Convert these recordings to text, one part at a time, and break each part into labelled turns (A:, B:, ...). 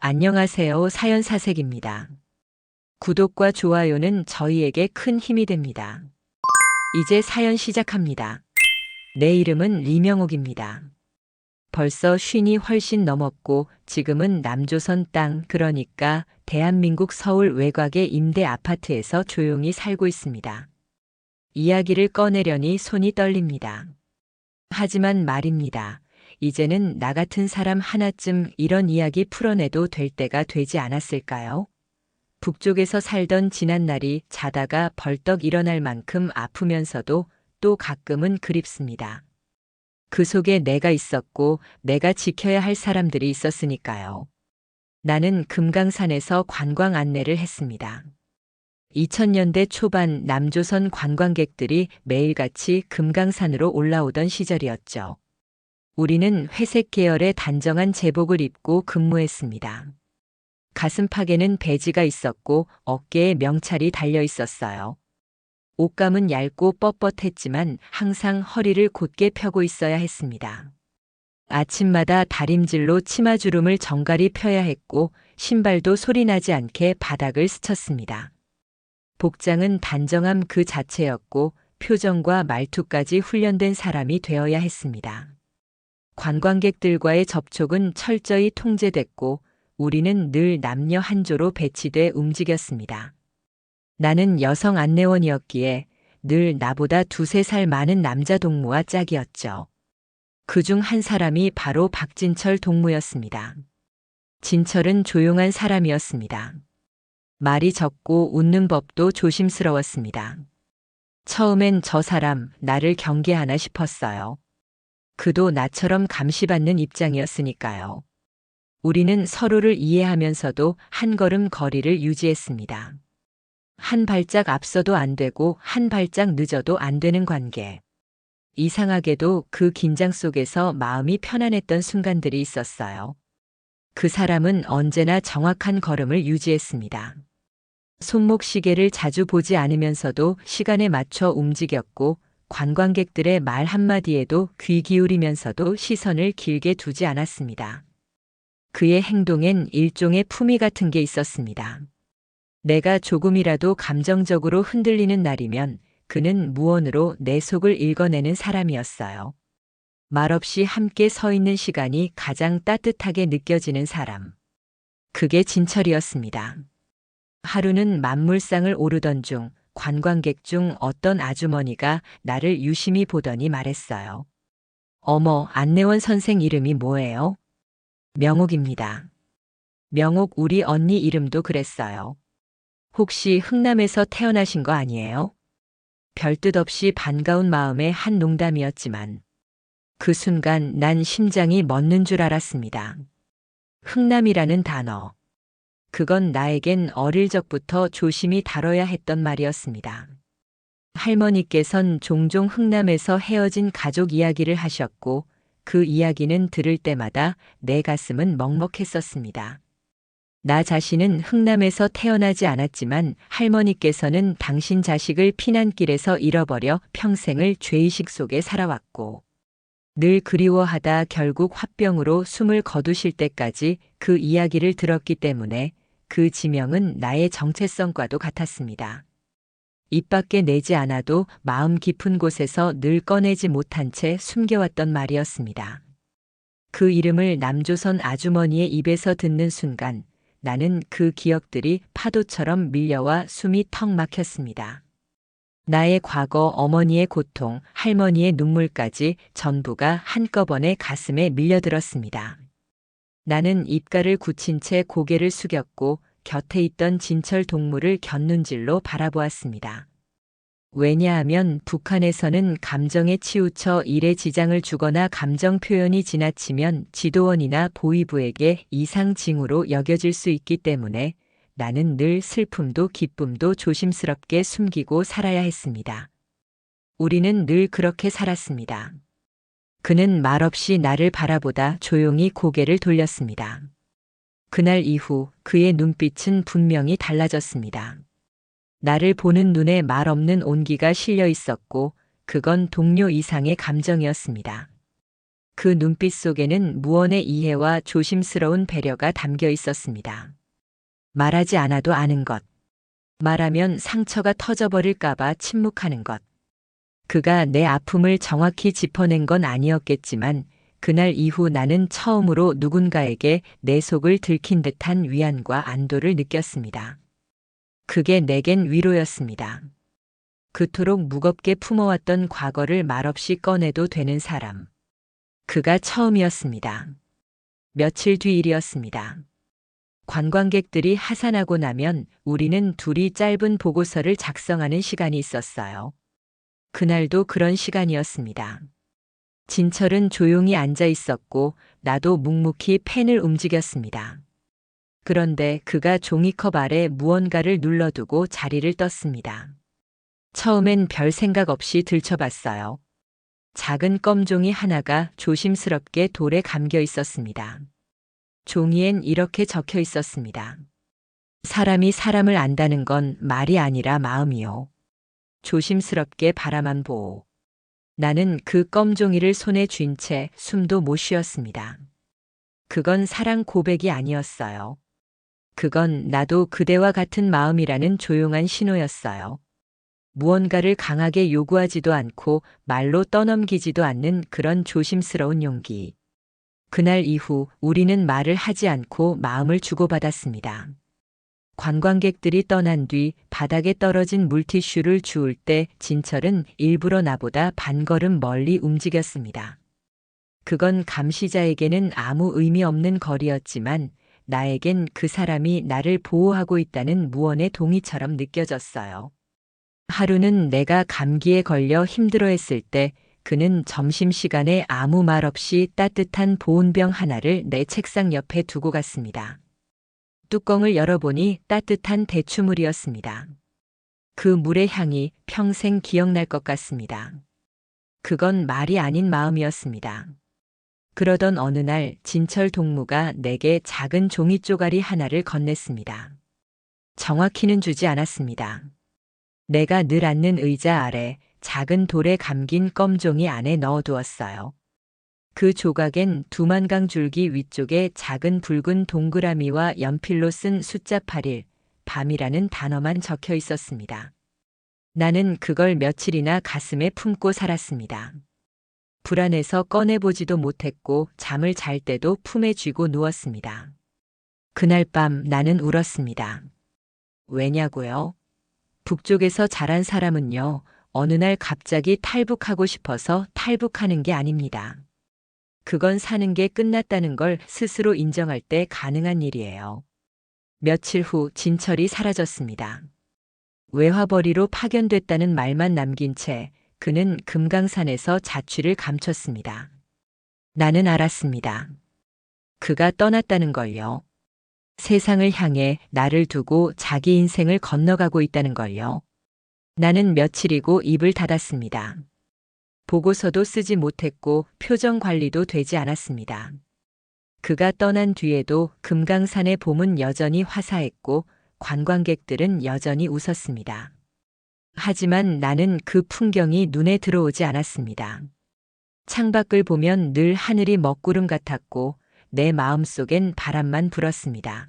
A: 안녕하세요. 사연사색입니다. 구독과 좋아요는 저희에게 큰 힘이 됩니다. 이제 사연 시작합니다. 내 이름은 리명옥입니다. 벌써 쉰이 훨씬 넘었고 지금은 남조선 땅, 그러니까 대한민국 서울 외곽의 임대 아파트에서 조용히 살고 있습니다. 이야기를 꺼내려니 손이 떨립니다. 하지만 말입니다. 이제는 나 같은 사람 하나쯤 이런 이야기 풀어내도 될 때가 되지 않았을까요? 북쪽에서 살던 지난날이 자다가 벌떡 일어날 만큼 아프면서도 또 가끔은 그립습니다. 그 속에 내가 있었고 내가 지켜야 할 사람들이 있었으니까요. 나는 금강산에서 관광 안내를 했습니다. 2000년대 초반 남조선 관광객들이 매일같이 금강산으로 올라오던 시절이었죠. 우리는 회색 계열의 단정한 제복을 입고 근무했습니다. 가슴팍에는 배지가 있었고 어깨에 명찰이 달려 있었어요. 옷감은 얇고 뻣뻣했지만 항상 허리를 곧게 펴고 있어야 했습니다. 아침마다 다림질로 치마주름을 정갈히 펴야 했고 신발도 소리나지 않게 바닥을 스쳤습니다. 복장은 단정함 그 자체였고 표정과 말투까지 훈련된 사람이 되어야 했습니다. 관광객들과의 접촉은 철저히 통제됐고 우리는 늘 남녀 한조로 배치돼 움직였습니다. 나는 여성 안내원이었기에 늘 나보다 두세 살 많은 남자 동무와 짝이었죠. 그중 한 사람이 바로 박진철 동무였습니다. 진철은 조용한 사람이었습니다. 말이 적고 웃는 법도 조심스러웠습니다. 처음엔 저 사람, 나를 경계하나 싶었어요. 그도 나처럼 감시받는 입장이었으니까요. 우리는 서로를 이해하면서도 한 걸음 거리를 유지했습니다. 한 발짝 앞서도 안 되고 한 발짝 늦어도 안 되는 관계. 이상하게도 그 긴장 속에서 마음이 편안했던 순간들이 있었어요. 그 사람은 언제나 정확한 걸음을 유지했습니다. 손목 시계를 자주 보지 않으면서도 시간에 맞춰 움직였고 관광객들의 말 한마디에도 귀 기울이면서도 시선을 길게 두지 않았습니다. 그의 행동엔 일종의 품위 같은 게 있었습니다. 내가 조금이라도 감정적으로 흔들리는 날이면 그는 무언으로 내 속을 읽어내는 사람이었어요. 말없이 함께 서 있는 시간이 가장 따뜻하게 느껴지는 사람. 그게 진철이었습니다. 하루는 만물상을 오르던 중 관광객 중 어떤 아주머니가 나를 유심히 보더니 말했어요. 어머, 안내원 선생 이름이 뭐예요? 명옥입니다. 명옥 우리 언니 이름도 그랬어요. 혹시 흥남에서 태어나신 거 아니에요? 별뜻 없이 반가운 마음의 한 농담이었지만 그 순간 난 심장이 멎는 줄 알았습니다. 흥남이라는 단어. 그건 나에겐 어릴 적부터 조심히 다뤄야 했던 말이었습니다. 할머니께선 종종 흥남에서 헤어진 가족 이야기를 하셨고 그 이야기는 들을 때마다 내 가슴은 먹먹했었습니다. 나 자신은 흥남에서 태어나지 않았지만 할머니께서는 당신 자식을 피난길에서 잃어버려 평생을 죄의식 속에 살아왔고 늘 그리워하다 결국 화병으로 숨을 거두실 때까지 그 이야기를 들었기 때문에 그 지명은 나의 정체성과도 같았습니다. 입 밖에 내지 않아도 마음 깊은 곳에서 늘 꺼내지 못한 채 숨겨왔던 말이었습니다. 그 이름을 남조선 아주머니의 입에서 듣는 순간 나는 그 기억들이 파도처럼 밀려와 숨이 턱 막혔습니다. 나의 과거, 어머니의 고통, 할머니의 눈물까지 전부가 한꺼번에 가슴에 밀려들었습니다. 나는 입가를 굳힌 채 고개를 숙였고 곁에 있던 진철 동무를 곁눈질로 바라보았습니다. 왜냐하면 북한에서는 감정에 치우쳐 일에 지장을 주거나 감정 표현이 지나치면 지도원이나 보위부에게 이상 징후로 여겨질 수 있기 때문에 나는 늘 슬픔도 기쁨도 조심스럽게 숨기고 살아야 했습니다. 우리는 늘 그렇게 살았습니다. 그는 말없이 나를 바라보다 조용히 고개를 돌렸습니다. 그날 이후 그의 눈빛은 분명히 달라졌습니다. 나를 보는 눈에 말 없는 온기가 실려 있었고 그건 동료 이상의 감정이었습니다. 그 눈빛 속에는 무언의 이해와 조심스러운 배려가 담겨 있었습니다. 말하지 않아도 아는 것. 말하면 상처가 터져버릴까봐 침묵하는 것. 그가 내 아픔을 정확히 짚어낸 건 아니었겠지만 그날 이후 나는 처음으로 누군가에게 내 속을 들킨 듯한 위안과 안도를 느꼈습니다. 그게 내겐 위로였습니다. 그토록 무겁게 품어왔던 과거를 말없이 꺼내도 되는 사람. 그가 처음이었습니다. 며칠 뒤 일이었습니다. 관광객들이 하산하고 나면 우리는 둘이 짧은 보고서를 작성하는 시간이 있었어요. 그날도 그런 시간이었습니다. 진철은 조용히 앉아 있었고 나도 묵묵히 펜을 움직였습니다. 그런데 그가 종이컵 아래 무언가를 눌러두고 자리를 떴습니다. 처음엔 별 생각 없이 들춰봤어요. 작은 껌종이 하나가 조심스럽게 돌에 감겨 있었습니다. 종이엔 이렇게 적혀 있었습니다. 사람이 사람을 안다는 건 말이 아니라 마음이요. 조심스럽게 바라만 보오. 나는 그 껌종이를 손에 쥔 채 숨도 못 쉬었습니다. 그건 사랑 고백이 아니었어요. 그건 나도 그대와 같은 마음이라는 조용한 신호였어요. 무언가를 강하게 요구하지도 않고 말로 떠넘기지도 않는 그런 조심스러운 용기. 그날 이후 우리는 말을 하지 않고 마음을 주고받았습니다. 관광객들이 떠난 뒤 바닥에 떨어진 물티슈를 주울 때 진철은 일부러 나보다 반걸음 멀리 움직였습니다. 그건 감시자에게는 아무 의미 없는 거리였지만 나에겐 그 사람이 나를 보호하고 있다는 무언의 동의처럼 느껴졌어요. 하루는 내가 감기에 걸려 힘들어했을 때 그는 점심시간에 아무 말 없이 따뜻한 보온병 하나를 내 책상 옆에 두고 갔습니다. 뚜껑을 열어보니 따뜻한 대추물이었습니다. 그 물의 향이 평생 기억날 것 같습니다. 그건 말이 아닌 마음이었습니다. 그러던 어느 날 진철 동무가 내게 작은 종이 쪼가리 하나를 건넸습니다. 정확히는 주지 않았습니다. 내가 늘 앉는 의자 아래 작은 돌에 감긴 껌종이 안에 넣어두었어요. 그 조각엔 두만강 줄기 위쪽에 작은 붉은 동그라미와 연필로 쓴 숫자 8일, 밤이라는 단어만 적혀 있었습니다. 나는 그걸 며칠이나 가슴에 품고 살았습니다. 불안해서 꺼내보지도 못했고 잠을 잘 때도 품에 쥐고 누웠습니다. 그날 밤 나는 울었습니다. 왜냐고요? 북쪽에서 자란 사람은요, 어느 날 갑자기 탈북하고 싶어서 탈북하는 게 아닙니다. 그건 사는 게 끝났다는 걸 스스로 인정할 때 가능한 일이에요. 며칠 후 진철이 사라졌습니다. 외화벌이로 파견됐다는 말만 남긴 채 그는 금강산에서 자취를 감췄습니다. 나는 알았습니다. 그가 떠났다는 걸요. 세상을 향해 나를 두고 자기 인생을 건너가고 있다는 걸요. 나는 며칠이고 입을 닫았습니다. 보고서도 쓰지 못했고 표정 관리도 되지 않았습니다. 그가 떠난 뒤에도 금강산의 봄은 여전히 화사했고 관광객들은 여전히 웃었습니다. 하지만 나는 그 풍경이 눈에 들어오지 않았습니다. 창밖을 보면 늘 하늘이 먹구름 같았고 내 마음속엔 바람만 불었습니다.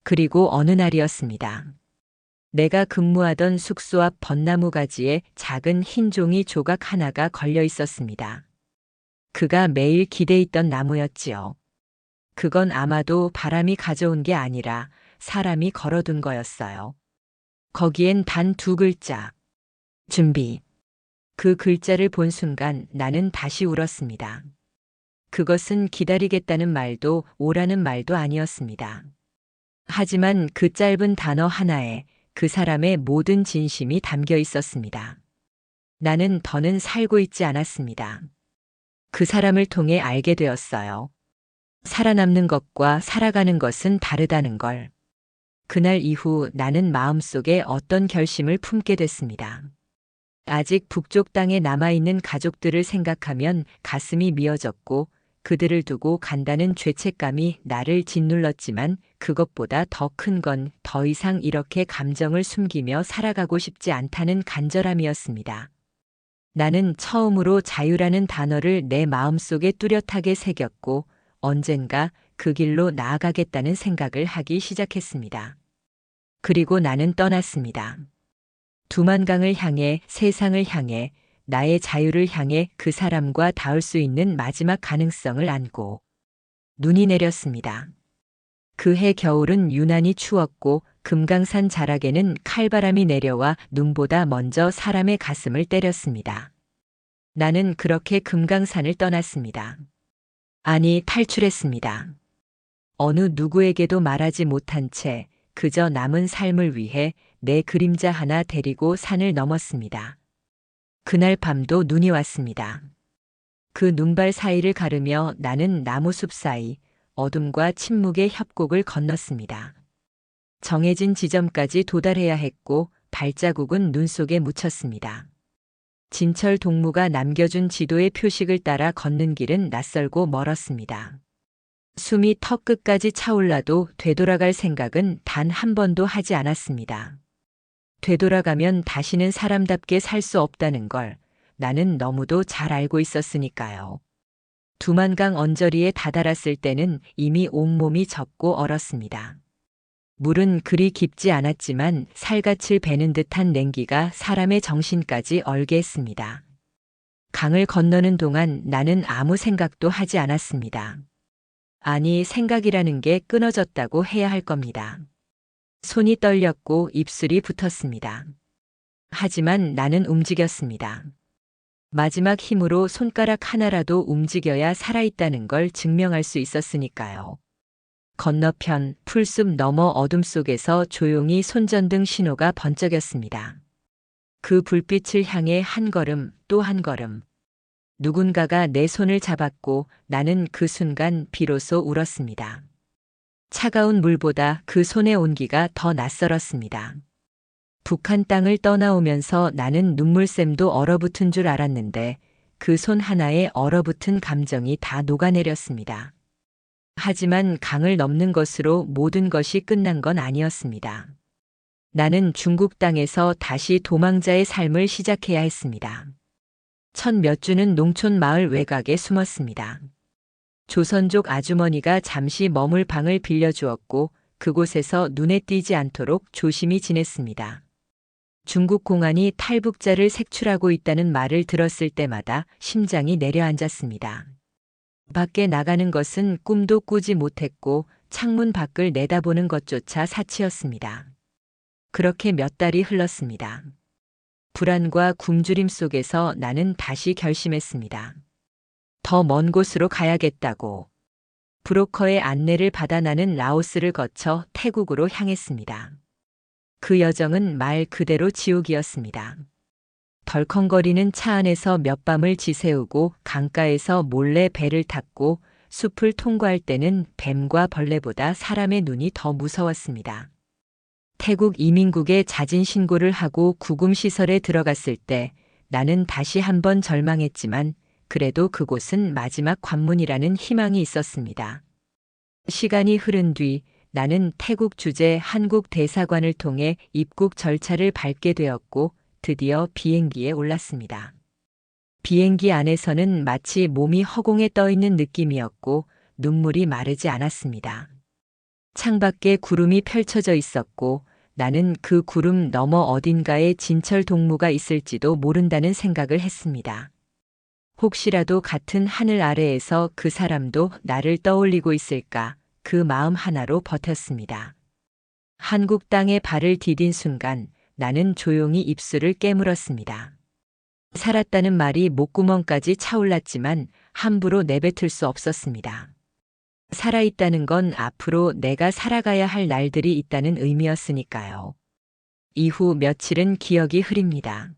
A: 그리고 어느 날이었습니다. 내가 근무하던 숙소 앞 벚나무 가지에 작은 흰 종이 조각 하나가 걸려 있었습니다. 그가 매일 기대있던 나무였지요. 그건 아마도 바람이 가져온 게 아니라 사람이 걸어둔 거였어요. 거기엔 단 2글자. 준비. 그 글자를 본 순간 나는 다시 울었습니다. 그것은 기다리겠다는 말도 오라는 말도 아니었습니다. 하지만 그 짧은 단어 하나에 그 사람의 모든 진심이 담겨 있었습니다. 나는 더는 살고 있지 않았습니다. 그 사람을 통해 알게 되었어요. 살아남는 것과 살아가는 것은 다르다는 걸. 그날 이후 나는 마음속에 어떤 결심을 품게 됐습니다. 아직 북쪽 땅에 남아있는 가족들을 생각하면 가슴이 미어졌고 그들을 두고 간다는 죄책감이 나를 짓눌렀지만 그것보다 더 큰 건 더 이상 이렇게 감정을 숨기며 살아가고 싶지 않다는 간절함이었습니다. 나는 처음으로 자유라는 단어를 내 마음속에 뚜렷하게 새겼고 언젠가 그 길로 나아가겠다는 생각을 하기 시작했습니다. 그리고 나는 떠났습니다. 두만강을 향해, 세상을 향해, 나의 자유를 향해 그 사람과 닿을 수 있는 마지막 가능성을 안고 눈이 내렸습니다. 그해 겨울은 유난히 추웠고 금강산 자락에는 칼바람이 내려와 눈보다 먼저 사람의 가슴을 때렸습니다. 나는 그렇게 금강산을 떠났습니다. 아니, 탈출했습니다. 어느 누구에게도 말하지 못한 채 그저 남은 삶을 위해 내 그림자 하나 데리고 산을 넘었습니다. 그날 밤도 눈이 왔습니다. 그 눈발 사이를 가르며 나는 나무숲 사이 어둠과 침묵의 협곡을 건넜습니다. 정해진 지점까지 도달해야 했고 발자국은 눈 속에 묻혔습니다. 진철 동무가 남겨준 지도의 표식을 따라 걷는 길은 낯설고 멀었습니다. 숨이 턱 끝까지 차올라도 되돌아갈 생각은 단 한 번도 하지 않았습니다. 되돌아가면 다시는 사람답게 살 수 없다는 걸 나는 너무도 잘 알고 있었으니까요. 두만강 언저리에 다다랐을 때는 이미 온몸이 젖고 얼었습니다. 물은 그리 깊지 않았지만 살갗을 베는 듯한 냉기가 사람의 정신까지 얼게 했습니다. 강을 건너는 동안 나는 아무 생각도 하지 않았습니다. 아니, 생각이라는 게 끊어졌다고 해야 할 겁니다. 손이 떨렸고 입술이 붙었습니다. 하지만 나는 움직였습니다. 마지막 힘으로 손가락 하나라도 움직여야 살아있다는 걸 증명할 수 있었으니까요. 건너편 풀숲 너머 어둠 속에서 조용히 손전등 신호가 번쩍였습니다. 그 불빛을 향해 한 걸음 또 한 걸음. 누군가가 내 손을 잡았고 나는 그 순간 비로소 울었습니다. 차가운 물보다 그 손의 온기가 더 낯설었습니다. 북한 땅을 떠나오면서 나는 눈물샘도 얼어붙은 줄 알았는데 그 손 하나에 얼어붙은 감정이 다 녹아내렸습니다. 하지만 강을 넘는 것으로 모든 것이 끝난 건 아니었습니다. 나는 중국 땅에서 다시 도망자의 삶을 시작해야 했습니다. 첫 몇 주는 농촌 마을 외곽에 숨었습니다. 조선족 아주머니가 잠시 머물 방을 빌려주었고 그곳에서 눈에 띄지 않도록 조심히 지냈습니다. 중국 공안이 탈북자를 색출하고 있다는 말을 들었을 때마다 심장이 내려앉았습니다. 밖에 나가는 것은 꿈도 꾸지 못했고 창문 밖을 내다보는 것조차 사치였습니다. 그렇게 몇 달이 흘렀습니다. 불안과 굶주림 속에서 나는 다시 결심했습니다. 더 먼 곳으로 가야겠다고. 브로커의 안내를 받아 나는 라오스를 거쳐 태국으로 향했습니다. 그 여정은 말 그대로 지옥이었습니다. 덜컹거리는 차 안에서 몇 밤을 지새우고 강가에서 몰래 배를 탔고 숲을 통과할 때는 뱀과 벌레보다 사람의 눈이 더 무서웠습니다. 태국 이민국에 자진 신고를 하고 구금시설에 들어갔을 때 나는 다시 한번 절망했지만 그래도 그곳은 마지막 관문이라는 희망이 있었습니다. 시간이 흐른 뒤 나는 태국 주재 한국 대사관을 통해 입국 절차를 밟게 되었고 드디어 비행기에 올랐습니다. 비행기 안에서는 마치 몸이 허공에 떠 있는 느낌이었고 눈물이 마르지 않았습니다. 창밖에 구름이 펼쳐져 있었고 나는 그 구름 너머 어딘가에 진철 동무가 있을지도 모른다는 생각을 했습니다. 혹시라도 같은 하늘 아래에서 그 사람도 나를 떠올리고 있을까 그 마음 하나로 버텼습니다. 한국 땅에 발을 디딘 순간 나는 조용히 입술을 깨물었습니다. 살았다는 말이 목구멍까지 차올랐지만 함부로 내뱉을 수 없었습니다. 살아있다는 건 앞으로 내가 살아가야 할 날들이 있다는 의미였으니까요. 이후 며칠은 기억이 흐립니다.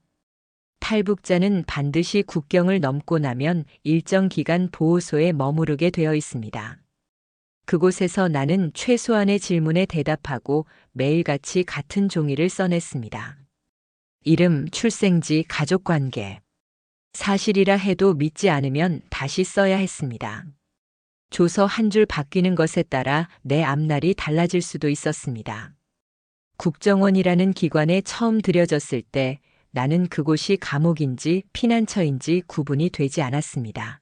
A: 탈북자는 반드시 국경을 넘고 나면 일정 기간 보호소에 머무르게 되어 있습니다. 그곳에서 나는 최소한의 질문에 대답하고 매일같이 같은 종이를 써냈습니다. 이름, 출생지, 가족관계. 사실이라 해도 믿지 않으면 다시 써야 했습니다. 조서 한 줄 바뀌는 것에 따라 내 앞날이 달라질 수도 있었습니다. 국정원이라는 기관에 처음 들여졌을 때 나는 그곳이 감옥인지 피난처인지 구분이 되지 않았습니다.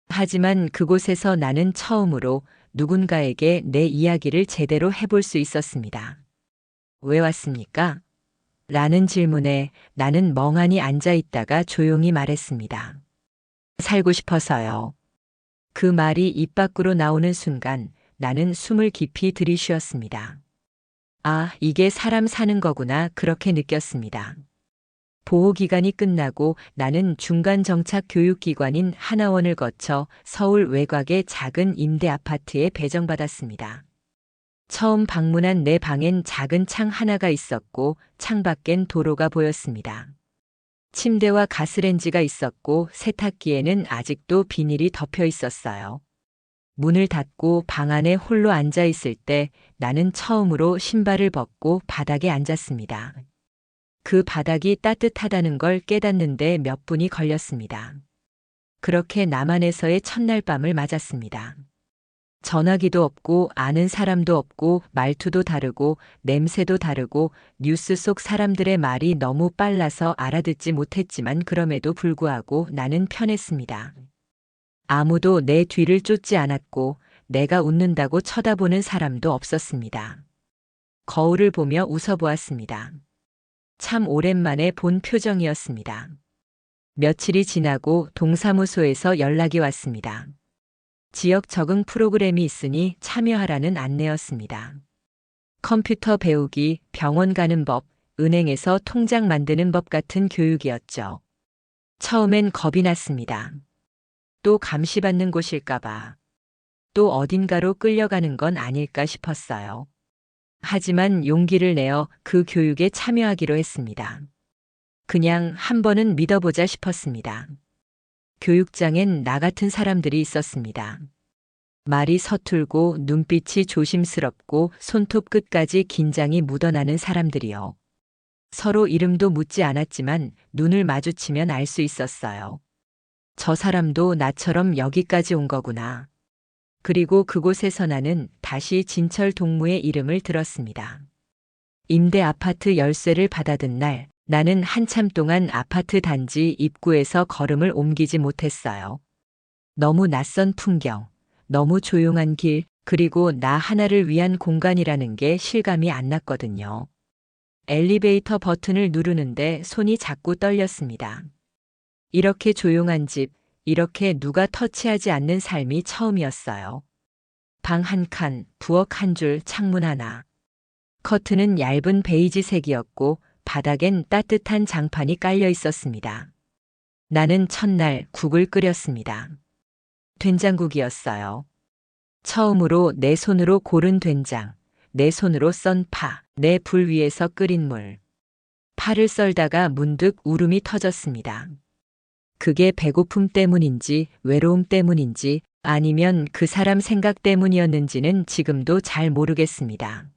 A: 하지만 그곳에서 나는 처음으로 누군가에게 내 이야기를 제대로 해볼 수 있었습니다. 왜 왔습니까? 라는 질문에 나는 멍하니 앉아 있다가 조용히 말했습니다. 살고 싶어서요. 그 말이 입 밖으로 나오는 순간 나는 숨을 깊이 들이쉬었습니다. 아, 이게 사람 사는 거구나 그렇게 느꼈습니다. 보호기간이 끝나고 나는 중간정착 교육기관인 하나원을 거쳐 서울 외곽의 작은 임대 아파트에 배정받았습니다. 처음 방문한 내 방엔 작은 창 하나가 있었고 창밖엔 도로가 보였습니다. 침대와 가스렌지가 있었고 세탁기에는 아직도 비닐이 덮여 있었어요. 문을 닫고 방 안에 홀로 앉아 있을 때 나는 처음으로 신발을 벗고 바닥에 앉았습니다. 그 바닥이 따뜻하다는 걸 깨닫는데 몇 분이 걸렸습니다. 그렇게 남한에서의 첫날 밤을 맞았습니다. 전화기도 없고 아는 사람도 없고 말투도 다르고 냄새도 다르고 뉴스 속 사람들의 말이 너무 빨라서 알아듣지 못했지만 그럼에도 불구하고 나는 편했습니다. 아무도 내 뒤를 쫓지 않았고 내가 웃는다고 쳐다보는 사람도 없었습니다. 거울을 보며 웃어보았습니다. 참 오랜만에 본 표정이었습니다. 며칠이 지나고 동사무소에서 연락이 왔습니다. 지역 적응 프로그램이 있으니 참여하라는 안내였습니다. 컴퓨터 배우기, 병원 가는 법, 은행에서 통장 만드는 법 같은 교육이었죠. 처음엔 겁이 났습니다. 또 감시받는 곳일까봐. 또 어딘가로 끌려가는 건 아닐까 싶었어요. 하지만 용기를 내어 그 교육에 참여하기로 했습니다. 그냥 한 번은 믿어보자 싶었습니다. 교육장엔 나 같은 사람들이 있었습니다. 말이 서툴고 눈빛이 조심스럽고 손톱 끝까지 긴장이 묻어나는 사람들이요. 서로 이름도 묻지 않았지만 눈을 마주치면 알 수 있었어요. 저 사람도 나처럼 여기까지 온 거구나. 그리고 그곳에서 나는 다시 진철 동무의 이름을 들었습니다. 임대 아파트 열쇠를 받아든 날, 나는 한참 동안 아파트 단지 입구에서 걸음을 옮기지 못했어요. 너무 낯선 풍경, 너무 조용한 길, 그리고 나 하나를 위한 공간이라는 게 실감이 안 났거든요. 엘리베이터 버튼을 누르는데 손이 자꾸 떨렸습니다. 이렇게 조용한 집, 이렇게 누가 터치하지 않는 삶이 처음이었어요. 방 한 칸, 부엌 한 줄, 창문 하나. 커튼은 얇은 베이지색이었고 바닥엔 따뜻한 장판이 깔려 있었습니다. 나는 첫날 국을 끓였습니다. 된장국이었어요. 처음으로 내 손으로 고른 된장, 내 손으로 썬 파, 내 불 위에서 끓인 물. 파를 썰다가 문득 울음이 터졌습니다. 그게 배고픔 때문인지 외로움 때문인지 아니면 그 사람 생각 때문이었는지는 지금도 잘 모르겠습니다.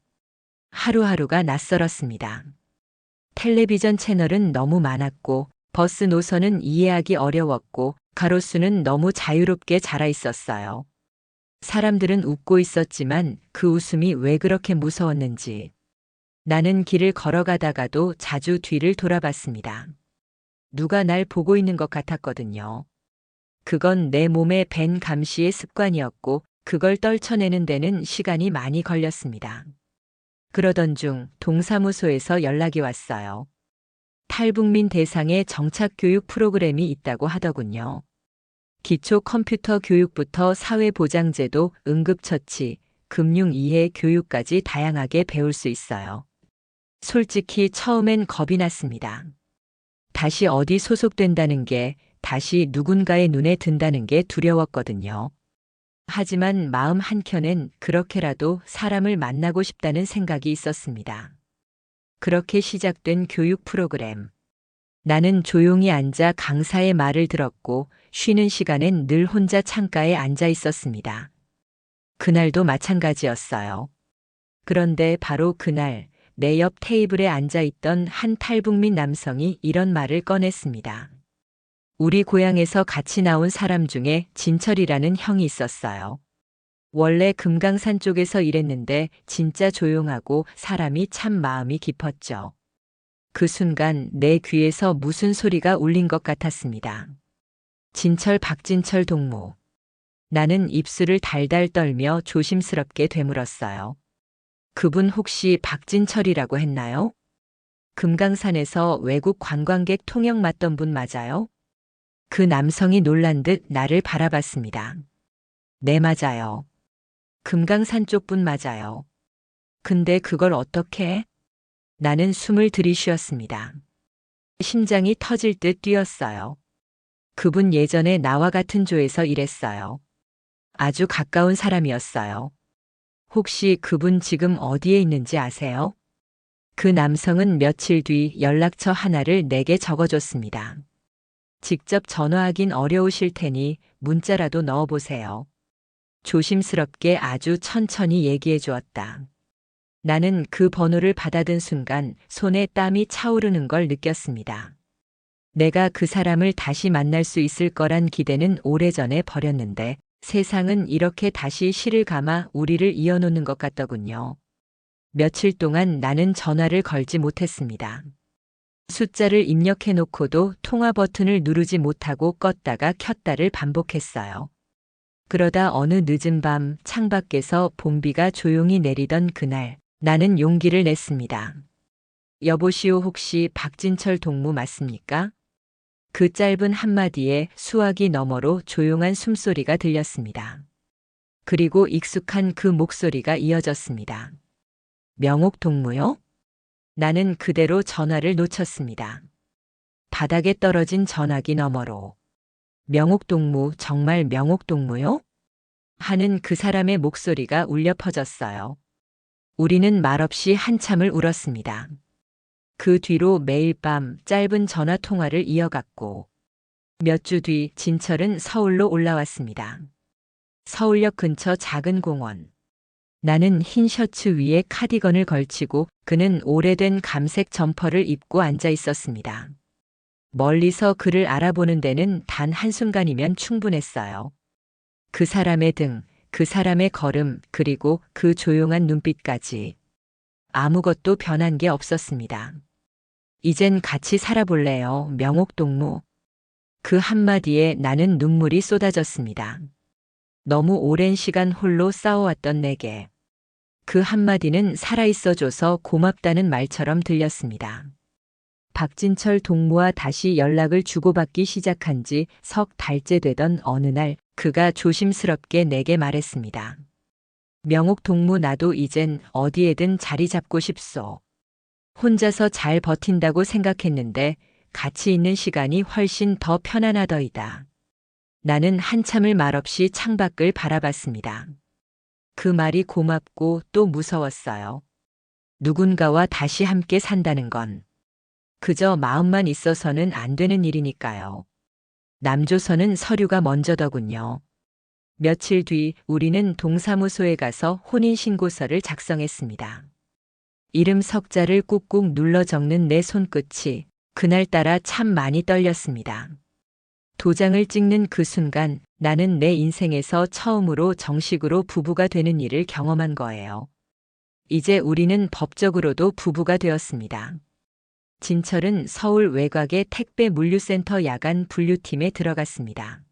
A: 하루하루가 낯설었습니다. 텔레비전 채널은 너무 많았고 버스 노선은 이해하기 어려웠고 가로수는 너무 자유롭게 자라 있었어요. 사람들은 웃고 있었지만 그 웃음이 왜 그렇게 무서웠는지. 나는 길을 걸어가다가도 자주 뒤를 돌아봤습니다. 누가 날 보고 있는 것 같았거든요. 그건 내 몸에 밴 감시의 습관이었고 그걸 떨쳐내는 데는 시간이 많이 걸렸습니다. 그러던 중 동사무소에서 연락이 왔어요. 탈북민 대상의 정착교육 프로그램이 있다고 하더군요. 기초 컴퓨터 교육부터 사회보장제도, 응급처치, 금융이해 교육까지 다양하게 배울 수 있어요. 솔직히 처음엔 겁이 났습니다. 다시 어디 소속된다는 게, 다시 누군가의 눈에 든다는 게 두려웠거든요. 하지만 마음 한켠엔 그렇게라도 사람을 만나고 싶다는 생각이 있었습니다. 그렇게 시작된 교육 프로그램. 나는 조용히 앉아 강사의 말을 들었고 쉬는 시간엔 늘 혼자 창가에 앉아 있었습니다. 그날도 마찬가지였어요. 그런데 바로 그날 내 옆 테이블에 앉아 있던 한 탈북민 남성이 이런 말을 꺼냈습니다. 우리 고향에서 같이 나온 사람 중에 진철이라는 형이 있었어요. 원래 금강산 쪽에서 일했는데 진짜 조용하고 사람이 참 마음이 깊었죠. 그 순간 내 귀에서 무슨 소리가 울린 것 같았습니다. 진철 박진철 동무. 나는 입술을 달달 떨며 조심스럽게 되물었어요. 그분 혹시 박진철이라고 했나요? 금강산에서 외국 관광객 통역 맡던 분 맞아요? 그 남성이 놀란 듯 나를 바라봤습니다. 네, 맞아요. 금강산 쪽 분 맞아요. 근데 그걸 어떻게? 나는 숨을 들이쉬었습니다. 심장이 터질 듯 뛰었어요. 그분 예전에 나와 같은 조에서 일했어요. 아주 가까운 사람이었어요. 혹시 그분 지금 어디에 있는지 아세요? 그 남성은 며칠 뒤 연락처 하나를 내게 적어줬습니다. 직접 전화하긴 어려우실 테니 문자라도 넣어보세요. 조심스럽게 아주 천천히 얘기해 주었다. 나는 그 번호를 받아든 순간 손에 땀이 차오르는 걸 느꼈습니다. 내가 그 사람을 다시 만날 수 있을 거란 기대는 오래전에 버렸는데 세상은 이렇게 다시 실을 감아 우리를 이어놓는 것 같더군요. 며칠 동안 나는 전화를 걸지 못했습니다. 숫자를 입력해 놓고도 통화 버튼을 누르지 못하고 껐다가 켰다를 반복했어요. 그러다 어느 늦은 밤 창밖에서 봄비가 조용히 내리던 그날 나는 용기를 냈습니다. 여보시오, 혹시 박진철 동무 맞습니까? 그 짧은 한마디에 수화기 너머로 조용한 숨소리가 들렸습니다. 그리고 익숙한 그 목소리가 이어졌습니다. 명옥 동무요? 나는 그대로 전화를 놓쳤습니다. 바닥에 떨어진 전화기 너머로 명옥 동무, 정말 명옥 동무요? 하는 그 사람의 목소리가 울려 퍼졌어요. 우리는 말없이 한참을 울었습니다. 그 뒤로 매일 밤 짧은 전화 통화를 이어갔고 몇 주 뒤 진철은 서울로 올라왔습니다. 서울역 근처 작은 공원. 나는 흰 셔츠 위에 카디건을 걸치고 그는 오래된 감색 점퍼를 입고 앉아 있었습니다. 멀리서 그를 알아보는 데는 단 한순간이면 충분했어요. 그 사람의 등, 그 사람의 걸음, 그리고 그 조용한 눈빛까지. 아무것도 변한 게 없었습니다. 이젠 같이 살아볼래요, 명옥 동무. 그 한마디에 나는 눈물이 쏟아졌습니다. 너무 오랜 시간 홀로 싸워왔던 내게. 그 한마디는 살아있어줘서 고맙다는 말처럼 들렸습니다. 박진철 동무와 다시 연락을 주고받기 시작한 지 석 달째 되던 어느 날 그가 조심스럽게 내게 말했습니다. 명옥 동무, 나도 이젠 어디에든 자리 잡고 싶소. 혼자서 잘 버틴다고 생각했는데 같이 있는 시간이 훨씬 더 편안하더이다. 나는 한참을 말없이 창밖을 바라봤습니다. 그 말이 고맙고 또 무서웠어요. 누군가와 다시 함께 산다는 건 그저 마음만 있어서는 안 되는 일이니까요. 남조선은 서류가 먼저더군요. 며칠 뒤 우리는 동사무소에 가서 혼인신고서를 작성했습니다. 이름 석자를 꾹꾹 눌러 적는 내 손끝이 그날따라 참 많이 떨렸습니다. 도장을 찍는 그 순간 나는 내 인생에서 처음으로 정식으로 부부가 되는 일을 경험한 거예요. 이제 우리는 법적으로도 부부가 되었습니다. 진철은 서울 외곽의 택배 물류센터 야간 분류팀에 들어갔습니다.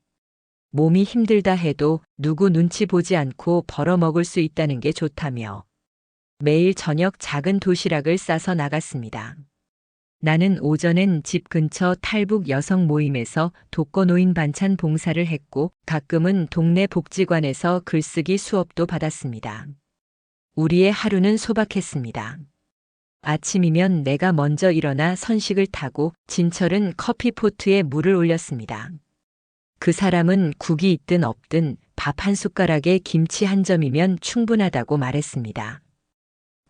A: 몸이 힘들다 해도 누구 눈치 보지 않고 벌어먹을 수 있다는 게 좋다며 매일 저녁 작은 도시락을 싸서 나갔습니다. 나는 오전엔 집 근처 탈북 여성 모임에서 독거노인 반찬 봉사를 했고 가끔은 동네 복지관에서 글쓰기 수업도 받았습니다. 우리의 하루는 소박했습니다. 아침이면 내가 먼저 일어나 선식을 타고 진철은 커피포트에 물을 올렸습니다. 그 사람은 국이 있든 없든 밥 한 숟가락에 김치 한 점이면 충분하다고 말했습니다.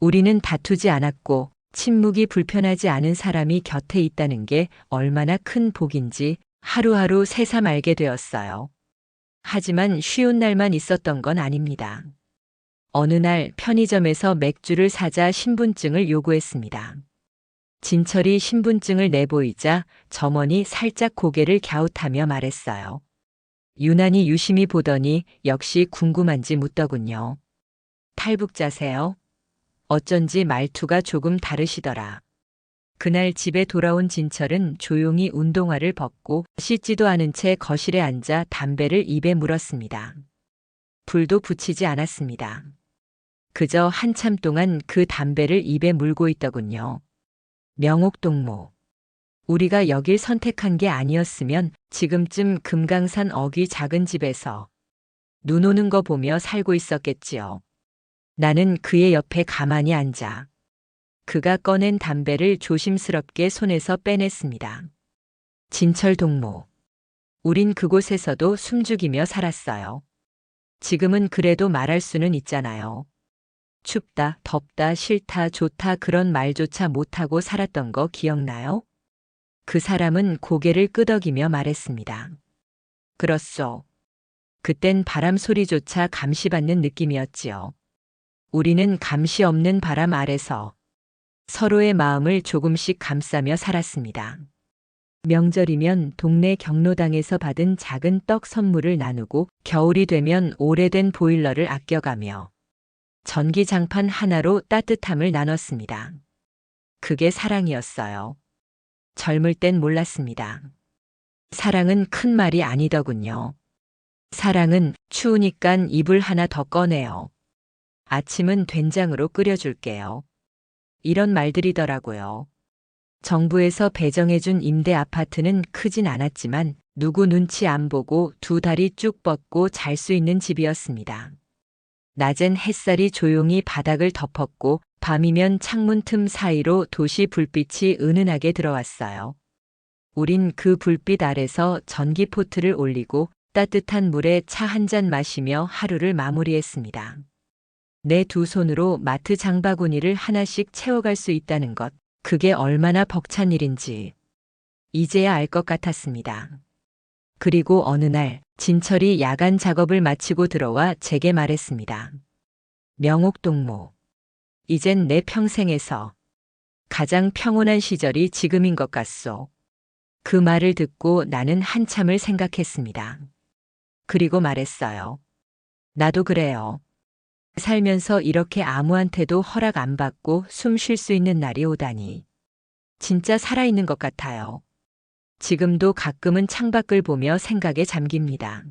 A: 우리는 다투지 않았고 침묵이 불편하지 않은 사람이 곁에 있다는 게 얼마나 큰 복인지 하루하루 새삼 알게 되었어요. 하지만 쉬운 날만 있었던 건 아닙니다. 어느 날 편의점에서 맥주를 사자 신분증을 요구했습니다. 진철이 신분증을 내보이자 점원이 살짝 고개를 갸웃하며 말했어요. 유난히 유심히 보더니 역시 궁금한지 묻더군요. 탈북자세요? 어쩐지 말투가 조금 다르시더라. 그날 집에 돌아온 진철은 조용히 운동화를 벗고 씻지도 않은 채 거실에 앉아 담배를 입에 물었습니다. 불도 붙이지 않았습니다. 그저 한참 동안 그 담배를 입에 물고 있더군요. 명옥동무. 우리가 여길 선택한 게 아니었으면 지금쯤 금강산 어귀 작은 집에서 눈 오는 거 보며 살고 있었겠지요. 나는 그의 옆에 가만히 앉아 그가 꺼낸 담배를 조심스럽게 손에서 빼냈습니다. 진철 동무. 우린 그곳에서도 숨죽이며 살았어요. 지금은 그래도 말할 수는 있잖아요. 춥다, 덥다, 싫다, 좋다 그런 말조차 못하고 살았던 거 기억나요? 그 사람은 고개를 끄덕이며 말했습니다. 그렇소. 그땐 바람 소리조차 감시받는 느낌이었지요. 우리는 감시 없는 바람 아래서 서로의 마음을 조금씩 감싸며 살았습니다. 명절이면 동네 경로당에서 받은 작은 떡 선물을 나누고 겨울이 되면 오래된 보일러를 아껴가며 전기장판 하나로 따뜻함을 나눴습니다. 그게 사랑이었어요. 젊을 땐 몰랐습니다. 사랑은 큰 말이 아니더군요. 사랑은 추우니깐 이불 하나 더 꺼내요. 아침은 된장으로 끓여줄게요. 이런 말들이더라고요. 정부에서 배정해준 임대 아파트는 크진 않았지만 누구 눈치 안 보고 두 다리 쭉 뻗고 잘 수 있는 집이었습니다. 낮엔 햇살이 조용히 바닥을 덮었고 밤이면 창문 틈 사이로 도시 불빛이 은은하게 들어왔어요. 우린 그 불빛 아래서 전기포트를 올리고 따뜻한 물에 차 한 잔 마시며 하루를 마무리했습니다. 내 두 손으로 마트 장바구니를 하나씩 채워갈 수 있다는 것, 그게 얼마나 벅찬 일인지 이제야 알 것 같았습니다. 그리고 어느 날 진철이 야간 작업을 마치고 들어와 제게 말했습니다. 명옥동무. 이젠 내 평생에서 가장 평온한 시절이 지금인 것 같소. 그 말을 듣고 나는 한참을 생각했습니다. 그리고 말했어요. 나도 그래요. 살면서 이렇게 아무한테도 허락 안 받고 숨 쉴 수 있는 날이 오다니. 진짜 살아있는 것 같아요. 지금도 가끔은 창밖을 보며 생각에 잠깁니다.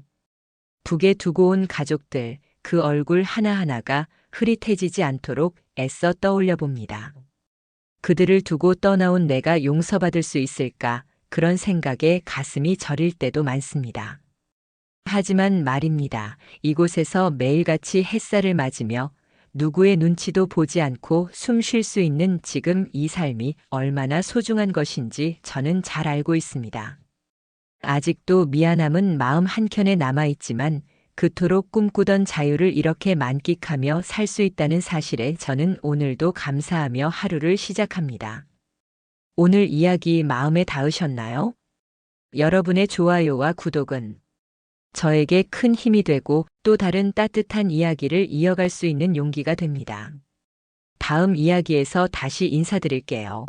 A: 북에 두고 온 가족들, 그 얼굴 하나하나가 흐릿해지지 않도록 애써 떠올려 봅니다. 그들을 두고 떠나온 내가 용서받을 수 있을까, 그런 생각에 가슴이 저릴 때도 많습니다. 하지만 말입니다. 이곳에서 매일같이 햇살을 맞으며 누구의 눈치도 보지 않고 숨 쉴 수 있는 지금 이 삶이 얼마나 소중한 것인지 저는 잘 알고 있습니다. 아직도 미안함은 마음 한켠에 남아있지만 그토록 꿈꾸던 자유를 이렇게 만끽하며 살 수 있다는 사실에 저는 오늘도 감사하며 하루를 시작합니다. 오늘 이야기 마음에 닿으셨나요? 여러분의 좋아요와 구독은 저에게 큰 힘이 되고 또 다른 따뜻한 이야기를 이어갈 수 있는 용기가 됩니다. 다음 이야기에서 다시 인사드릴게요.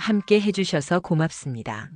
A: 함께 해주셔서 고맙습니다.